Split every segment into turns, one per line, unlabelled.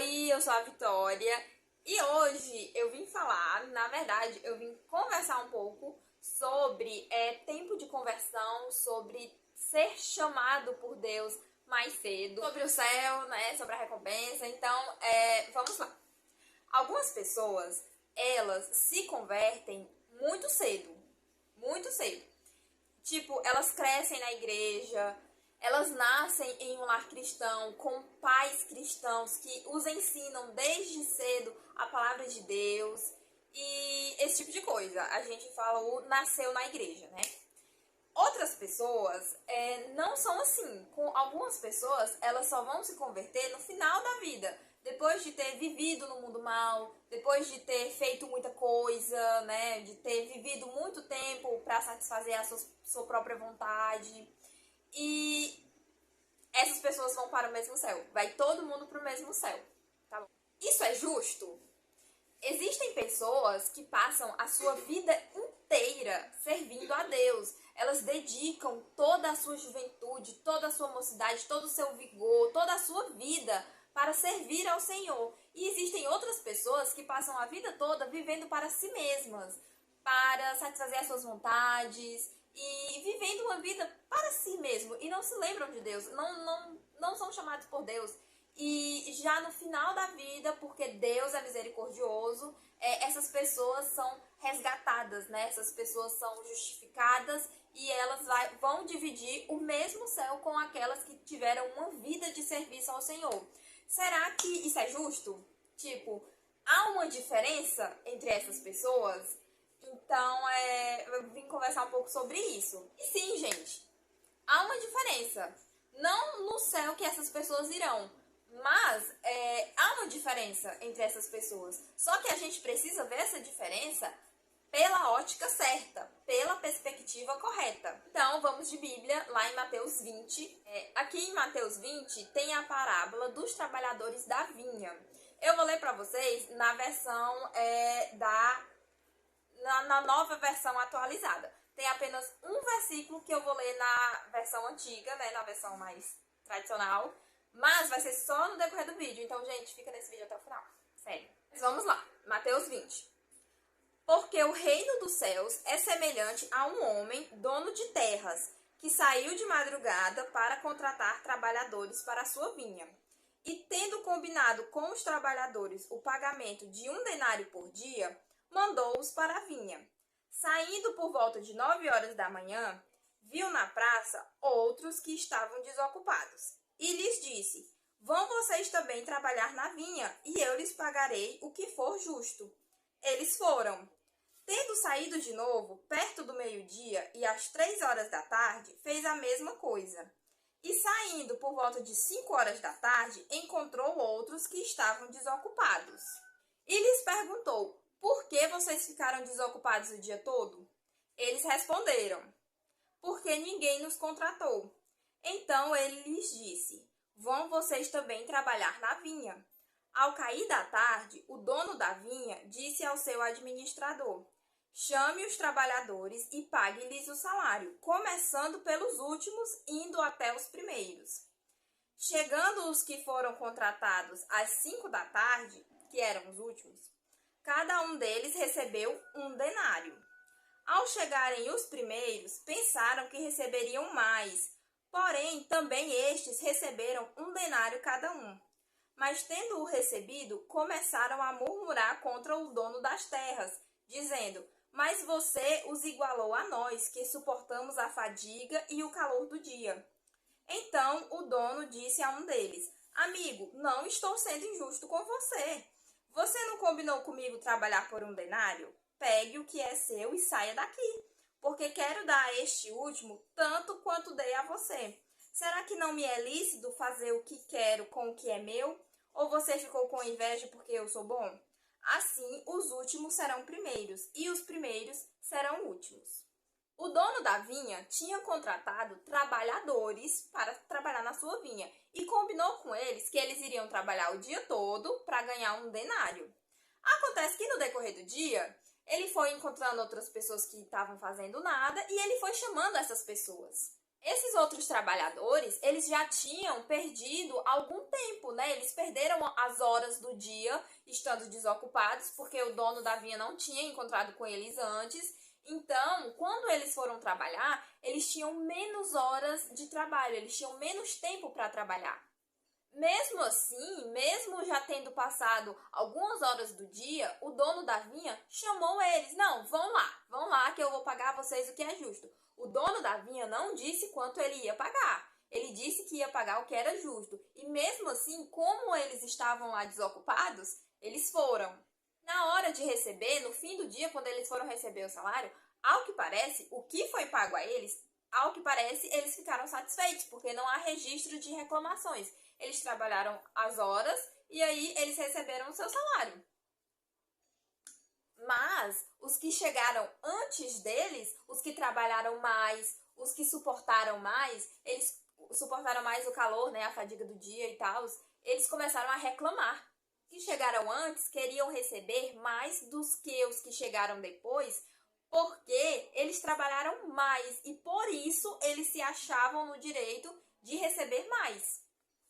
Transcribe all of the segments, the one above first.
Oi, eu sou a Vitória e hoje eu vim falar, na verdade, eu vim conversar um pouco sobre tempo de conversão, sobre ser chamado por Deus mais cedo, sobre o céu, né, sobre a recompensa. Então, vamos lá. Algumas pessoas, elas se convertem muito cedo. Tipo, elas crescem na igreja, elas nascem em um lar cristão, com pais cristãos que os ensinam desde cedo a palavra de Deus e esse tipo de coisa. A gente fala o nasceu na igreja, né? Outras pessoas não são assim. Com algumas pessoas, elas só vão se converter no final da vida, depois de ter vivido no mundo mal, depois de ter feito muita coisa, né? De ter vivido muito tempo para satisfazer a sua própria vontade. E essas pessoas vão para o mesmo céu. Vai todo mundo para o mesmo céu. Tá bom? Isso é justo? Existem pessoas que passam a sua vida inteira servindo a Deus. Elas dedicam toda a sua juventude, toda a sua mocidade, todo o seu vigor, toda a sua vida para servir ao Senhor. E existem outras pessoas que passam a vida toda vivendo para si mesmas, para satisfazer as suas vontades e vivendo uma vida para si mesmo e não se lembram de Deus, não são chamados por Deus. E já no final da vida, porque Deus é misericordioso, essas pessoas são resgatadas, né? Essas pessoas são justificadas e elas vão dividir o mesmo céu com aquelas que tiveram uma vida de serviço ao Senhor. Será que isso é justo? Tipo, há uma diferença entre essas pessoas? Então, eu vim conversar um pouco sobre isso. E sim, gente, há uma diferença. Não no céu que essas pessoas irão, mas há uma diferença entre essas pessoas. Só que a gente precisa ver essa diferença pela ótica certa, pela perspectiva correta. Então, vamos de Bíblia, lá em Mateus 20. Aqui em Mateus 20 tem a parábola dos trabalhadores da vinha. Eu vou ler para vocês na versão na nova versão atualizada. Tem apenas um versículo que eu vou ler na versão antiga, né, na versão mais tradicional, mas vai ser só no decorrer do vídeo. Então, gente, fica nesse vídeo até o final. Sério. Mas vamos lá. Mateus 20. Porque o reino dos céus é semelhante a um homem, dono de terras, que saiu de madrugada para contratar trabalhadores para a sua vinha. E tendo combinado com os trabalhadores o pagamento de 1 denário por dia, mandou-os para a vinha. Saindo por volta de 9 horas da manhã, viu na praça outros que estavam desocupados. E lhes disse: vão vocês também trabalhar na vinha, e eu lhes pagarei o que for justo. Eles foram. Tendo saído de novo, perto do meio-dia e às 3 horas da tarde, fez a mesma coisa. E saindo por volta de 5 horas da tarde, encontrou outros que estavam desocupados. E lhes perguntou: por que vocês ficaram desocupados o dia todo? Eles responderam: porque ninguém nos contratou. Então ele lhes disse: vão vocês também trabalhar na vinha. Ao cair da tarde, o dono da vinha disse ao seu administrador: chame os trabalhadores e pague-lhes o salário, começando pelos últimos, indo até os primeiros. Chegando os que foram contratados às 5 da tarde, que eram os últimos, cada um deles recebeu 1 denário. Ao chegarem os primeiros, pensaram que receberiam mais, porém também estes receberam 1 denário cada um. Mas tendo-o recebido, começaram a murmurar contra o dono das terras, dizendo: mas você os igualou a nós, que suportamos a fadiga e o calor do dia. Então o dono disse a um deles: amigo, não estou sendo injusto com você. Você não combinou comigo trabalhar por 1 denário? Pegue o que é seu e saia daqui, porque quero dar a este último tanto quanto dei a você. Será que não me é lícito fazer o que quero com o que é meu? Ou você ficou com inveja porque eu sou bom? Assim, os últimos serão primeiros, e os primeiros serão últimos. O dono da vinha tinha contratado trabalhadores para trabalhar na sua vinha e combinou com eles que eles iriam trabalhar o dia todo para ganhar 1 denário. Acontece que no decorrer do dia, ele foi encontrando outras pessoas que estavam fazendo nada e ele foi chamando essas pessoas. Esses outros trabalhadores, eles já tinham perdido algum tempo, né? Eles perderam as horas do dia estando desocupados, porque o dono da vinha não tinha encontrado com eles antes. Então, quando eles foram trabalhar, eles tinham menos horas de trabalho, eles tinham menos tempo para trabalhar. Mesmo assim, mesmo já tendo passado algumas horas do dia, o dono da vinha chamou eles. Não, vão lá que eu vou pagar vocês o que é justo. O dono da vinha não disse quanto ele ia pagar. Ele disse que ia pagar o que era justo. E mesmo assim, como eles estavam lá desocupados, eles foram. Na hora de receber, no fim do dia, quando eles foram receber o salário, ao que parece, o que foi pago a eles, ao que parece, eles ficaram satisfeitos, porque não há registro de reclamações. Eles trabalharam as horas e aí eles receberam o seu salário. Mas os que chegaram antes deles, os que trabalharam mais, os que suportaram mais, eles suportaram mais o calor, né, a fadiga do dia e tal, eles começaram a reclamar. Os que chegaram antes queriam receber mais dos que os que chegaram depois, porque eles trabalharam mais e por isso eles se achavam no direito de receber mais.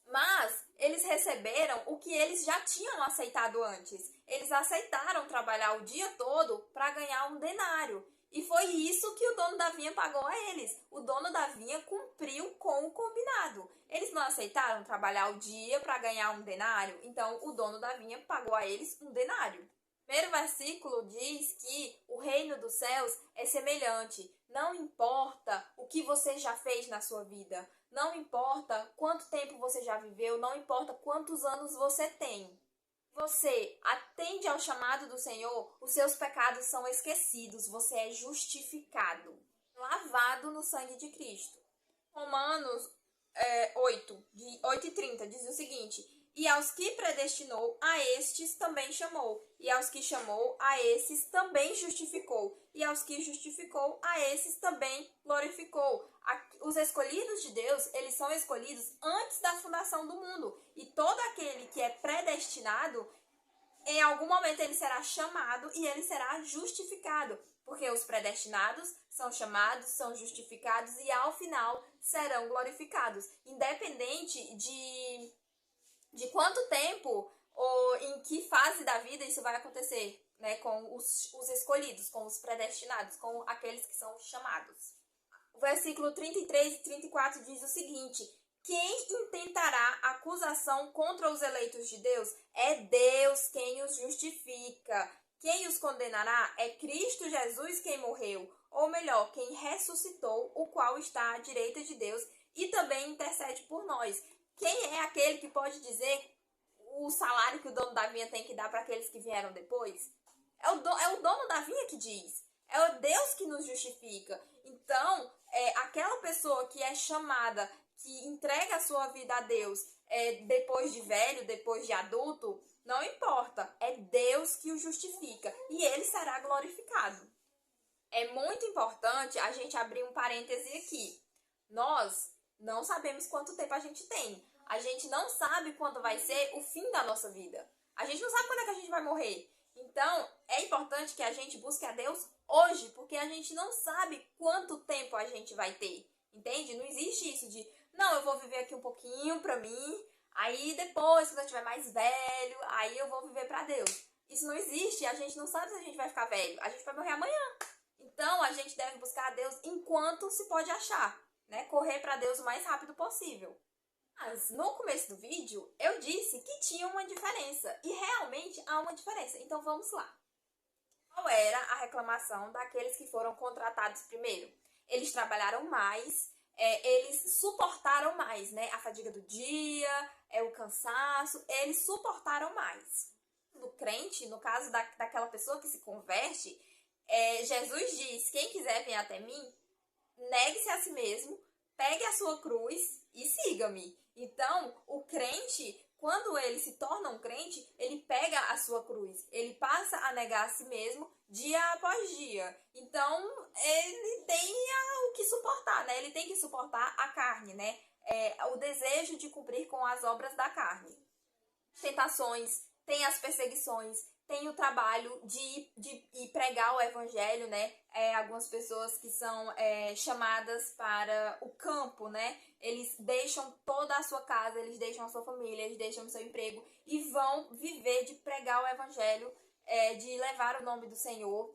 Mas eles receberam o que eles já tinham aceitado antes. Eles aceitaram trabalhar o dia todo para ganhar um denário. E foi isso que o dono da vinha pagou a eles. O dono da vinha cumpriu com o combinado. Eles não aceitaram trabalhar o dia para ganhar um denário, então o dono da vinha pagou a eles um denário. O primeiro versículo diz que o reino dos céus é semelhante. Não importa o que você já fez na sua vida. Não importa quanto tempo você já viveu, não importa quantos anos você tem. Você atende ao chamado do Senhor, os seus pecados são esquecidos, você é justificado, lavado no sangue de Cristo. Romanos 8:30 diz o seguinte: e aos que predestinou, a estes também chamou. E aos que chamou, a esses também justificou. E aos que justificou, a esses também glorificou. Os escolhidos de Deus, eles são escolhidos antes da fundação do mundo. E todo aquele que é predestinado, em algum momento ele será chamado e ele será justificado. Porque os predestinados são chamados, são justificados e ao final serão glorificados. Independente de quanto tempo ou em que fase da vida isso vai acontecer, né, com os escolhidos, com os predestinados, com aqueles que são chamados. O versículo 33 e 34 diz o seguinte: quem intentará acusação contra os eleitos de Deus? É Deus quem os justifica. Quem os condenará? É Cristo Jesus quem morreu, ou melhor, quem ressuscitou, o qual está à direita de Deus e também intercede por nós. Quem é aquele que pode dizer o salário que o dono da vinha tem que dar para aqueles que vieram depois? É o dono da vinha que diz. É o Deus que nos justifica. Então, aquela pessoa que é chamada, que entrega a sua vida a Deus depois de velho, depois de adulto, não importa. É Deus que o justifica. E ele será glorificado. É muito importante a gente abrir um parêntese aqui. Nós não sabemos quanto tempo a gente tem. A gente não sabe quando vai ser o fim da nossa vida. A gente não sabe quando é que a gente vai morrer. Então, é importante que a gente busque a Deus hoje, porque a gente não sabe quanto tempo a gente vai ter. Entende? Não existe isso de, não, eu vou viver aqui um pouquinho pra mim, aí depois, quando eu estiver mais velho, aí eu vou viver pra Deus. Isso não existe, a gente não sabe se a gente vai ficar velho. A gente vai morrer amanhã. Então, a gente deve buscar a Deus enquanto se pode achar, né? Correr para Deus o mais rápido possível. Mas no começo do vídeo, eu disse que tinha uma diferença. E realmente há uma diferença. Então, vamos lá. Qual era a reclamação daqueles que foram contratados primeiro? Eles trabalharam mais, eles suportaram mais, né? A fadiga do dia, o cansaço, eles suportaram mais. Do crente, no caso daquela pessoa que se converte, Jesus diz: quem quiser vir até mim, negue-se a si mesmo, pegue a sua cruz e siga-me. Então, o crente, quando ele se torna um crente, ele pega a sua cruz, ele passa a negar a si mesmo dia após dia. Então, ele tem o que suportar, né? Ele tem que suportar a carne, né? O desejo de cumprir com as obras da carne. Tentações, tem as perseguições, tem o trabalho de pregar o evangelho, né? Algumas pessoas que são chamadas para o campo, né? Eles deixam toda a sua casa, eles deixam a sua família, eles deixam o seu emprego e vão viver de pregar o evangelho, de levar o nome do Senhor.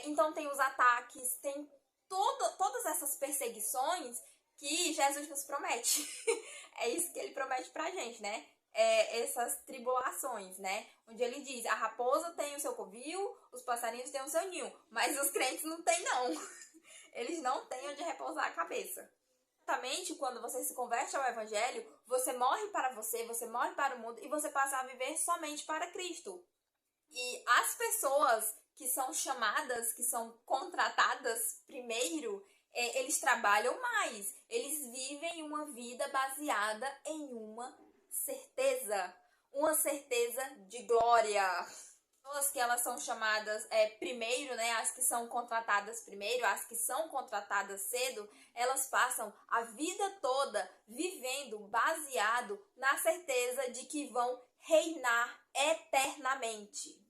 Então tem os ataques, tem todas essas perseguições que Jesus nos promete. É isso que ele promete pra gente, né? Essas tribulações, né? Onde ele diz, a raposa tem o seu covil, os passarinhos têm o seu ninho, mas os crentes não têm, não. Eles não têm onde repousar a cabeça. Exatamente, quando você se converte ao evangelho, você morre para você morre para o mundo e você passa a viver somente para Cristo. E as pessoas que são chamadas, que são contratadas primeiro, eles trabalham mais. Eles vivem uma vida baseada em uma certeza de glória. As que elas são chamadas primeiro, né, as que são contratadas primeiro, as que são contratadas cedo, elas passam a vida toda vivendo baseado na certeza de que vão reinar eternamente.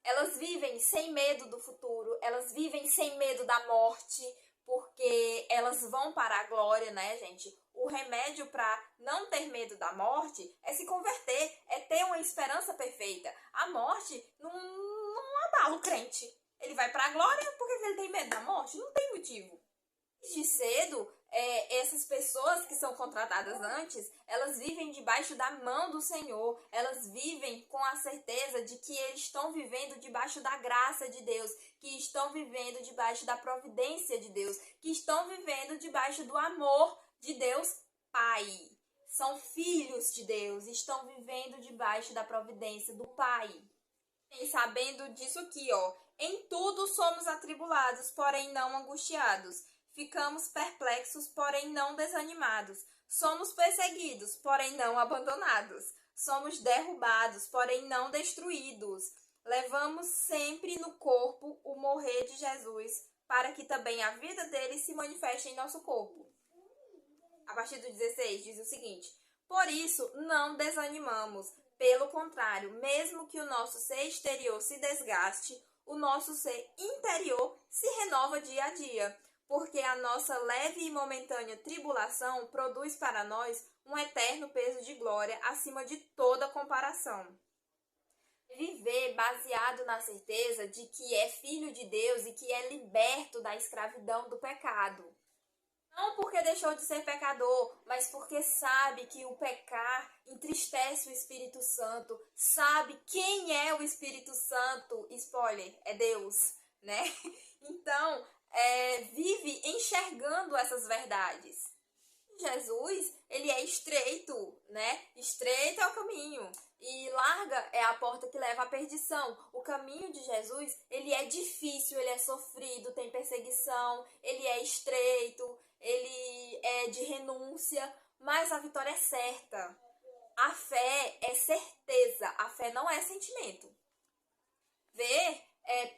Elas vivem sem medo do futuro, elas vivem sem medo da morte, porque elas vão para a glória, né, gente? O remédio para não ter medo da morte é se converter, é ter uma esperança perfeita. A morte não abala o crente. Ele vai para a glória porque ele tem medo da morte? Não tem motivo. Desde cedo, essas pessoas que são contratadas antes, elas vivem debaixo da mão do Senhor, elas vivem com a certeza de que eles estão vivendo debaixo da graça de Deus, que estão vivendo debaixo da providência de Deus, que estão vivendo debaixo do amor de Deus Pai. São filhos de Deus, estão vivendo debaixo da providência do Pai. E sabendo disso aqui, em tudo somos atribulados, porém não angustiados. Ficamos perplexos, porém não desanimados. Somos perseguidos, porém não abandonados. Somos derrubados, porém não destruídos. Levamos sempre no corpo o morrer de Jesus, para que também a vida dele se manifeste em nosso corpo. A partir do 16 diz o seguinte: por isso não desanimamos. Pelo contrário, mesmo que o nosso ser exterior se desgaste, o nosso ser interior se renova dia a dia. Porque a nossa leve e momentânea tribulação produz para nós um eterno peso de glória acima de toda comparação. Viver baseado na certeza de que é filho de Deus e que é liberto da escravidão do pecado. Não porque deixou de ser pecador, mas porque sabe que o pecar entristece o Espírito Santo, sabe quem é o Espírito Santo, spoiler, é Deus, né? Então, vive enxergando essas verdades. Jesus, ele é estreito, né? Estreito é o caminho e larga é a porta que leva à perdição. O caminho de Jesus, ele é difícil, ele é sofrido, tem perseguição, ele é estreito, ele é de renúncia, mas a vitória é certa. A fé é certeza, a fé não é sentimento.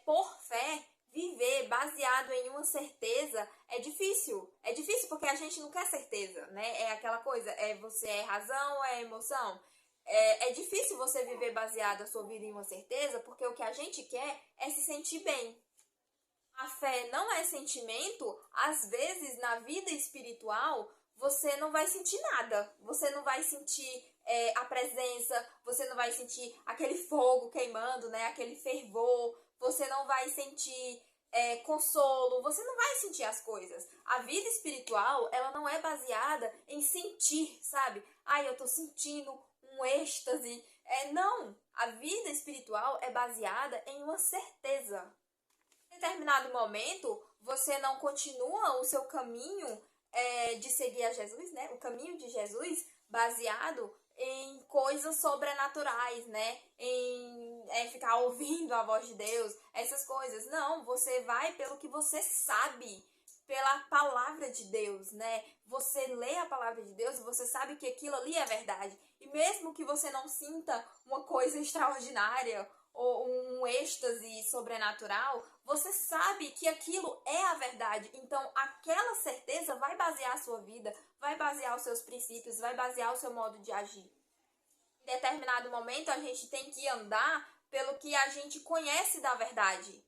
Por fé, viver baseado em uma certeza é difícil. É difícil porque a gente não quer certeza, né? É aquela coisa, você é razão ou é emoção? É difícil você viver baseado a sua vida em uma certeza, porque o que a gente quer é se sentir bem. A fé não é sentimento, às vezes na vida espiritual você não vai sentir nada. Você não vai sentir a presença, você não vai sentir aquele fogo queimando, né? Aquele fervor. Você não vai sentir consolo, você não vai sentir as coisas. A vida espiritual, ela não é baseada em sentir, sabe? Eu tô sentindo um êxtase. Não, a vida espiritual é baseada em uma certeza. Em determinado momento, você não continua o seu caminho de seguir a Jesus, né? O caminho de Jesus baseado em coisas sobrenaturais, né? Em ficar ouvindo a voz de Deus, essas coisas. Não, você vai pelo que você sabe, pela palavra de Deus, né? Você lê a palavra de Deus e você sabe que aquilo ali é verdade. E mesmo que você não sinta uma coisa extraordinária ou um êxtase sobrenatural, você sabe que aquilo é a verdade. Então, aquela certeza vai basear a sua vida, vai basear os seus princípios, vai basear o seu modo de agir. Em determinado momento, a gente tem que andar pelo que a gente conhece da verdade.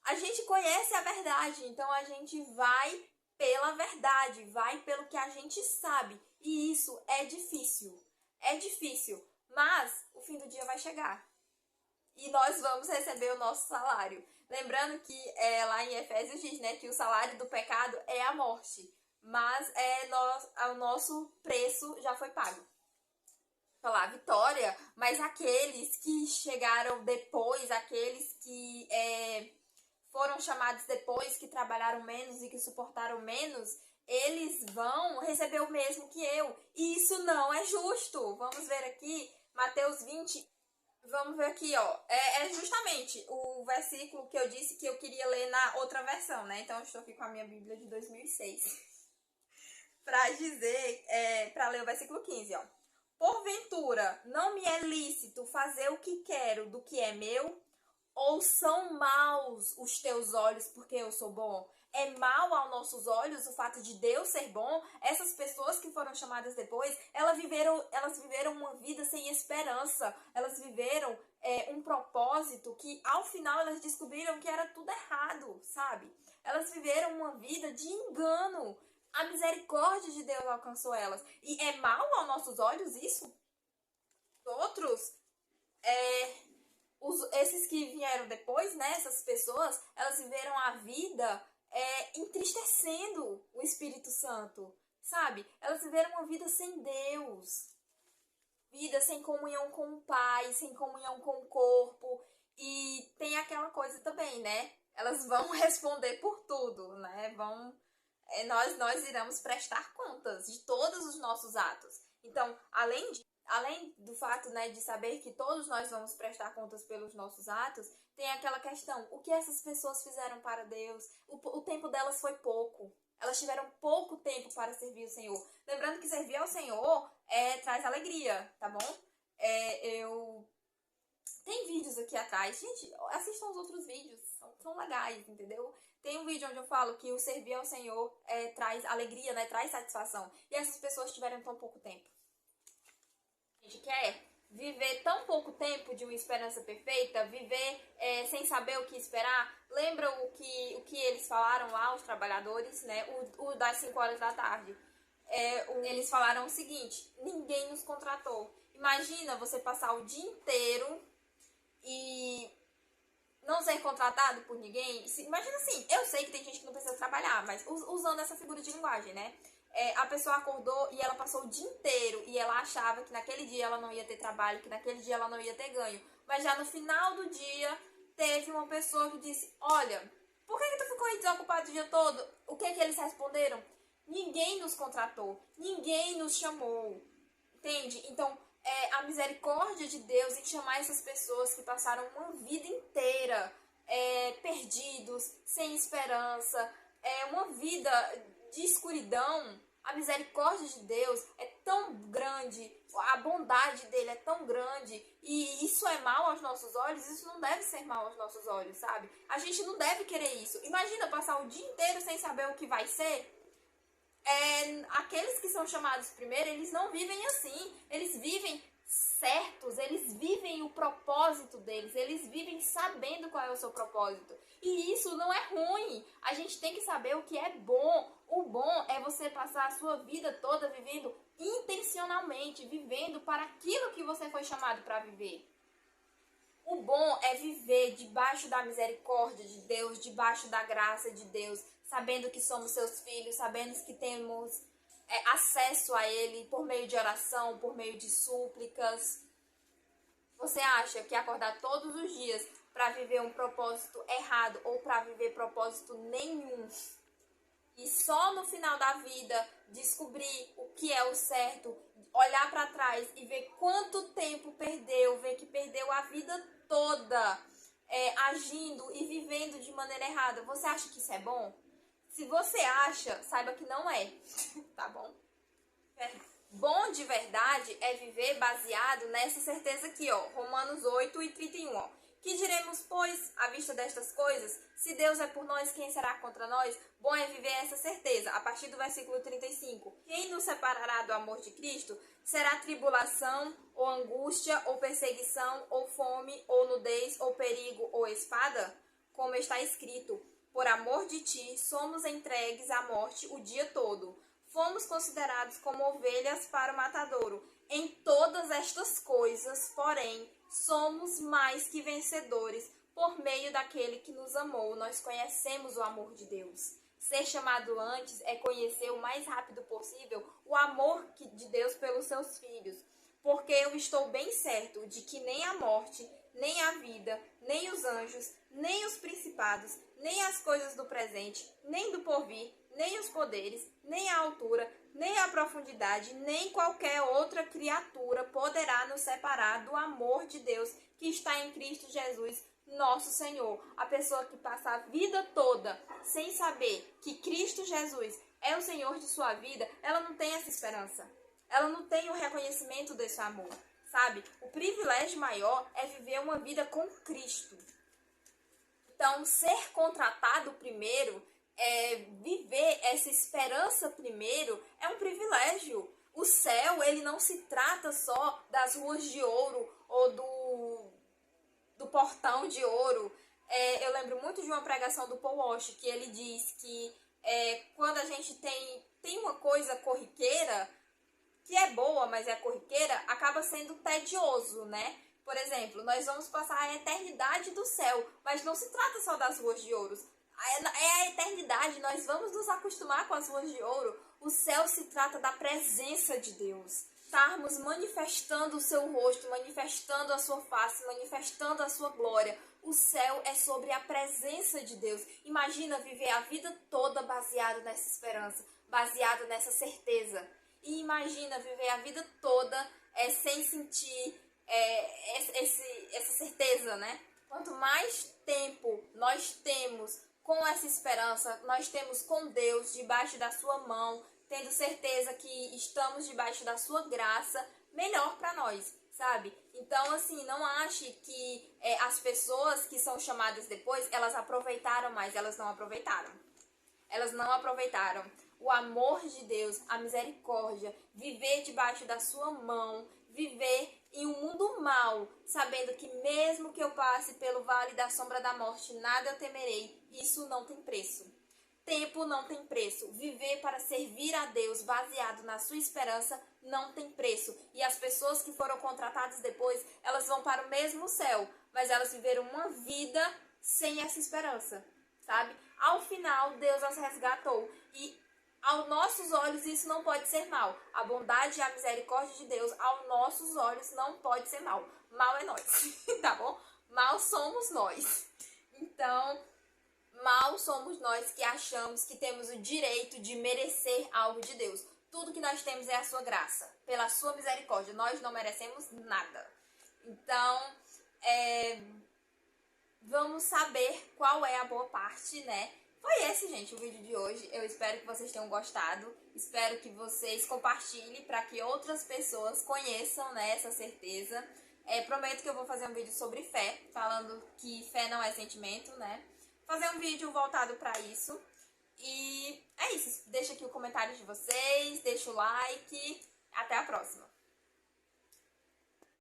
A gente conhece a verdade, então a gente vai pela verdade, vai pelo que a gente sabe. E isso é difícil. É difícil, mas o fim do dia vai chegar. E nós vamos receber o nosso salário. Lembrando que lá em Efésios diz, né, que o salário do pecado é a morte. Mas o nosso preço já foi pago. Falar vitória, mas aqueles que chegaram depois, aqueles que foram chamados depois, que trabalharam menos e que suportaram menos, eles vão receber o mesmo que eu. E isso não é justo. Vamos ver aqui, Mateus 20. Vamos ver aqui, ó. É justamente o versículo que eu disse que eu queria ler na outra versão, né? Então eu estou aqui com a minha Bíblia de 2006. Para dizer, para ler o versículo 15, ó. Porventura, não me é lícito fazer o que quero do que é meu? Ou são maus os teus olhos porque eu sou bom? É mau aos nossos olhos o fato de Deus ser bom? Essas pessoas que foram chamadas depois, elas viveram uma vida sem esperança. Elas viveram um propósito que ao final elas descobriram que era tudo errado, sabe? Elas viveram uma vida de engano. A misericórdia de Deus alcançou elas. E é mau aos nossos olhos isso? Outros, esses que vieram depois, né, essas pessoas, elas viveram a vida entristecendo o Espírito Santo, sabe? Elas viveram uma vida sem Deus, vida sem comunhão com o Pai, sem comunhão com o corpo. E tem aquela coisa também, né? Elas vão responder por tudo, né? Nós iremos prestar contas de todos os nossos atos. Então, além do fato, né, de saber que todos nós vamos prestar contas pelos nossos atos, tem aquela questão, o que essas pessoas fizeram para Deus? O tempo delas foi pouco. Elas tiveram pouco tempo para servir o Senhor. Lembrando que servir ao Senhor traz alegria, tá bom? Tem vídeos aqui atrás. Gente, assistam os outros vídeos. São legais, entendeu? Tem um vídeo onde eu falo que o servir ao Senhor traz alegria, né? Traz satisfação. E essas pessoas tiveram tão pouco tempo. A gente quer viver tão pouco tempo de uma esperança perfeita, viver sem saber o que esperar. Lembra o que eles falaram lá, os trabalhadores, né? O das 5 horas da tarde. Eles falaram o seguinte: ninguém nos contratou. Imagina você passar o dia inteiro e não ser contratado por ninguém. Imagina assim, eu sei que tem gente que não precisa trabalhar, mas usando essa figura de linguagem, né? A pessoa acordou e ela passou o dia inteiro e ela achava que naquele dia ela não ia ter trabalho, que naquele dia ela não ia ter ganho. Mas já no final do dia, teve uma pessoa que disse: olha, por que tu ficou aí desocupado o dia todo? O que eles responderam? Ninguém nos contratou, ninguém nos chamou. Entende? Então, a misericórdia de Deus em chamar essas pessoas que passaram uma vida inteira perdidos, sem esperança, uma vida de escuridão. A misericórdia de Deus é tão grande, a bondade dele é tão grande, e isso é mal aos nossos olhos. Isso não deve ser mal aos nossos olhos, sabe? A gente não deve querer isso. Imagina passar o dia inteiro sem saber o que vai ser. Aqueles que são chamados primeiro, eles não vivem assim. Eles vivem certos, eles vivem o propósito deles, eles vivem sabendo qual é o seu propósito. E isso não é ruim. A gente tem que saber o que é bom. O bom é você passar a sua vida toda vivendo intencionalmente, vivendo para aquilo que você foi chamado para viver. O bom é viver debaixo da misericórdia de Deus, debaixo da graça de Deus, sabendo que somos seus filhos, sabendo que temos acesso a Ele por meio de oração, por meio de súplicas. Você acha que acordar todos os dias para viver um propósito errado ou para viver propósito nenhum e só no final da vida descobrir o que é o certo, olhar para trás e ver quanto tempo perdeu, ver que perdeu a vida toda agindo e vivendo de maneira errada? Você acha que isso é bom? Se você acha, saiba que não é, tá bom? Bom de verdade é viver baseado nessa certeza aqui, ó, Romanos 8:31, ó. Que diremos, pois, à vista destas coisas? Se Deus é por nós, quem será contra nós? Bom é viver essa certeza. A partir do versículo 35. Quem nos separará do amor de Cristo? Será tribulação, ou angústia, ou perseguição, ou fome, ou nudez, ou perigo, ou espada? Como está escrito, por amor de ti, somos entregues à morte o dia todo. Fomos considerados como ovelhas para o matadouro. Em todas estas coisas, porém, somos mais que vencedores por meio daquele que nos amou. Nós conhecemos o amor de Deus. Ser chamado antes é conhecer o mais rápido possível o amor de Deus pelos seus filhos. Porque eu estou bem certo de que nem a morte, nem a vida, nem os anjos, nem os principados, nem as coisas do presente, nem do porvir, nem os poderes, nem a altura, nem a profundidade, nem qualquer outra criatura poderá nos separar do amor de Deus que está em Cristo Jesus, nosso Senhor. A pessoa que passa a vida toda sem saber que Cristo Jesus é o Senhor de sua vida, ela não tem essa esperança. Ela não tem o reconhecimento desse amor, sabe? O privilégio maior é viver uma vida com Cristo. Então, ser contratado primeiro, viver essa esperança primeiro, é um privilégio. O céu, ele não se trata só das ruas de ouro ou do portão de ouro. Eu lembro muito de uma pregação do Paul Walsh, que ele diz que quando a gente tem uma coisa corriqueira, que é boa, mas é corriqueira, acaba sendo tedioso, né? Por exemplo, nós vamos passar a eternidade do céu, mas não se trata só das ruas de ouro. É a eternidade, nós vamos nos acostumar com as ruas de ouro. O céu se trata da presença de Deus. Estarmos manifestando o seu rosto, manifestando a sua face, manifestando a sua glória. O céu é sobre a presença de Deus. Imagina viver a vida toda baseado nessa esperança, baseado nessa certeza. E imagina viver a vida toda sem sentir essa certeza, né? Quanto mais tempo nós temos com essa esperança, nós temos com Deus debaixo da sua mão, tendo certeza que estamos debaixo da sua graça, melhor para nós, sabe? Então, assim, não ache que as pessoas que são chamadas depois, elas aproveitaram mais, elas não aproveitaram. Elas não aproveitaram. O amor de Deus, a misericórdia, viver debaixo da sua mão, viver em um mundo mau, sabendo que mesmo que eu passe pelo vale da sombra da morte, nada eu temerei, isso não tem preço. Tempo não tem preço. Viver para servir a Deus baseado na sua esperança não tem preço. E as pessoas que foram contratadas depois, elas vão para o mesmo céu, mas elas viveram uma vida sem essa esperança, sabe? Ao final, Deus as resgatou. E aos nossos olhos isso não pode ser mal. A bondade e a misericórdia de Deus aos nossos olhos não pode ser mal. Mal é nós, tá bom? Mal somos nós. Então, mal somos nós que achamos que temos o direito de merecer algo de Deus. Tudo que nós temos é a sua graça, pela sua misericórdia. Nós não merecemos nada. Então, vamos saber qual é a boa parte, né? Foi esse, gente, o vídeo de hoje. Eu espero que vocês tenham gostado. Espero que vocês compartilhem para que outras pessoas conheçam, né, essa certeza. Prometo que eu vou fazer um vídeo sobre fé, falando que fé não é sentimento, né? Fazer um vídeo voltado para isso. E é isso. Deixa aqui o comentário de vocês, deixa o like. Até a próxima.